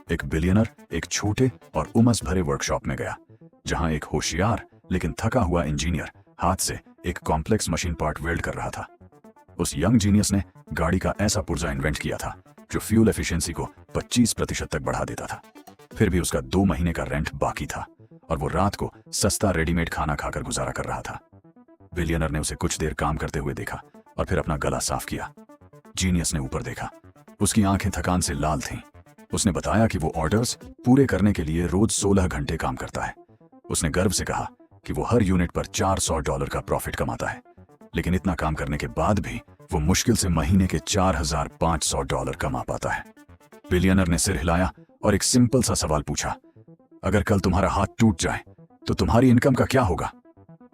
एक बिलियनर एक छोटे और उमस भरे वर्कशॉप में गया, जहां एक होशियार लेकिन थका हुआ इंजीनियर हाथ से एक कॉम्प्लेक्स मशीन पार्ट वेल्ड कर रहा था। उस यंग जीनियस ने गाड़ी का ऐसा पुर्जा इन्वेंट किया था जो फ्यूल एफिशिएंसी को 25% तक बढ़ा देता था। फिर भी उसका 2 महीने का रेंट बाकी था और वो रात को सस्ता रेडीमेड खाना खाकर गुजारा कर रहा था। बिलियनर ने उसे कुछ देर काम करते हुए देखा और फिर अपना गला साफ किया। जीनियस ने ऊपर देखा, उसकी आंखें थकान से लाल थीं। उसने बताया कि वो ऑर्डर्स पूरे करने के लिए रोज 16 घंटे काम करता है। उसने गर्व से कहा कि वो हर यूनिट पर $400 का प्रॉफिट कमाता है, लेकिन इतना काम करने के बाद भी वो मुश्किल से महीने के $4500 कमा पाता है। बिलियनर ने सिर हिलाया और एक सिंपल सा सवाल पूछा, अगर कल तुम्हारा हाथ टूट जाए तो तुम्हारी इनकम का क्या होगा?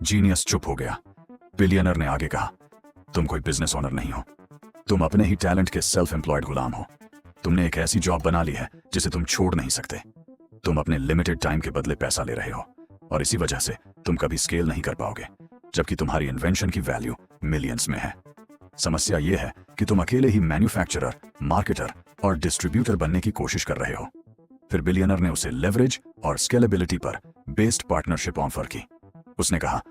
जीनियस चुप हो गया। बिलियनर ने आगे कहा, तुम कोई बिजनेस ओनर नहीं हो, तुम अपने ही टैलेंट के सेल्फ एम्प्लॉयड गुलाम हो। तुमने एक ऐसी जॉब बना ली है जिसे तुम छोड़ नहीं सकते। तुम अपने लिमिटेड टाइम के बदले पैसा ले रहे हो और इसी वजह से तुम कभी स्केल नहीं कर पाओगे, जबकि तुम्हारी इन्वेंशन की वैल्यू मिलियंस में है। समस्या यह है कि तुम अकेले ही मैन्युफैक्चरर, मार्केटर और डिस्ट्रीब्यूटर बनने की कोशिश कर रहे हो। फिर बिलियनर ने उसे लेवरेज और स्केलेबिलिटी पर बेस्ड पार्टनरशिप ऑफर की। उसने कहा,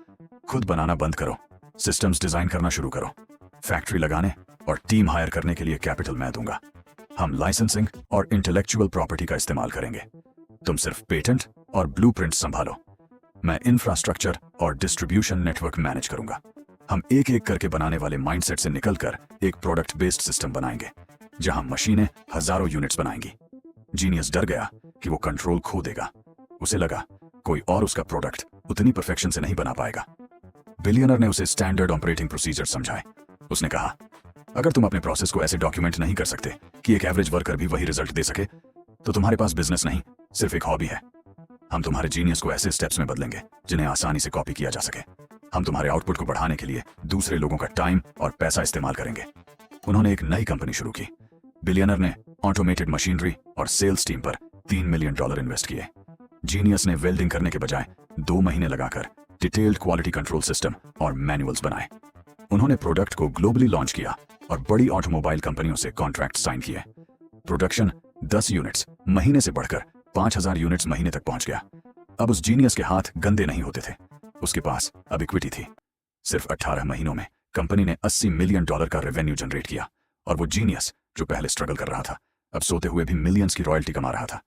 खुद बनाना बंद करो, सिस्टम्स डिजाइन करना शुरू करो, फैक्ट्री लगाने और टीम हायर करने के लिए कैपिटल मैं दूंगा। हम लाइसेंसिंग और इंटेलेक्चुअल प्रॉपर्टी का इस्तेमाल करेंगे। तुम सिर्फ पेटेंट और ब्लूप्रिंट संभालो, मैं इंफ्रास्ट्रक्चर और डिस्ट्रीब्यूशन नेटवर्क मैनेज करूंगा। हम एक एक करके बनाने वाले माइंडसेट से निकलकर एक प्रोडक्ट बेस्ड सिस्टम बनाएंगे जहां मशीनें हजारों यूनिट्स बनाएंगी। जीनियस डर गया कि वो कंट्रोल खो देगा। उसे लगा कोई और उसका प्रोडक्ट उतनी परफेक्शन से नहीं बना पाएगा। बिलियनर ने उसे स्टैंडर्ड ऑपरेटिंग प्रोसीजर समझाए। उसने कहा, अगर तुम अपने प्रोसेस को ऐसे डॉक्यूमेंट नहीं कर सकते कि एक एवरेज वर्कर भी वही रिजल्ट दे सके, तो तुम्हारे पास बिजनेस नहीं, सिर्फ एक हॉबी है। हम तुम्हारे जीनियस को ऐसे स्टेप्स में बदलेंगे जिन्हें आसानी से कॉपी किया जा सके। हम तुम्हारे आउटपुट को बढ़ाने के लिए दूसरे लोगों का टाइम और पैसा इस्तेमाल करेंगे। उन्होंने एक नई कंपनी शुरू की। बिलियनर ने ऑटोमेटेड मशीनरी और सेल्स टीम पर $3 मिलियन इन्वेस्ट किए। जीनियस ने वेल्डिंग करने के बजाय 2 महीने लगाकर डिटेल्ड क्वालिटी कंट्रोल सिस्टम और मैनुअल्स बनाए। उन्होंने प्रोडक्ट को ग्लोबली लॉन्च किया और बड़ी ऑटोमोबाइल कंपनियों से कॉन्ट्रैक्ट साइन किए। प्रोडक्शन 10 यूनिट्स महीने से बढ़कर 5000 यूनिट्स महीने तक पहुंच गया। अब उस जीनियस के हाथ गंदे नहीं होते थे। उसके पास अब इक्विटी थी। सिर्फ 18 महीनों में कंपनी ने $80 मिलियन का रेवेन्यू जनरेट किया और वो जीनियस जो पहले स्ट्रगल कर रहा था, अब सोते हुए भी मिलियंस की रॉयल्टी कमा रहा था।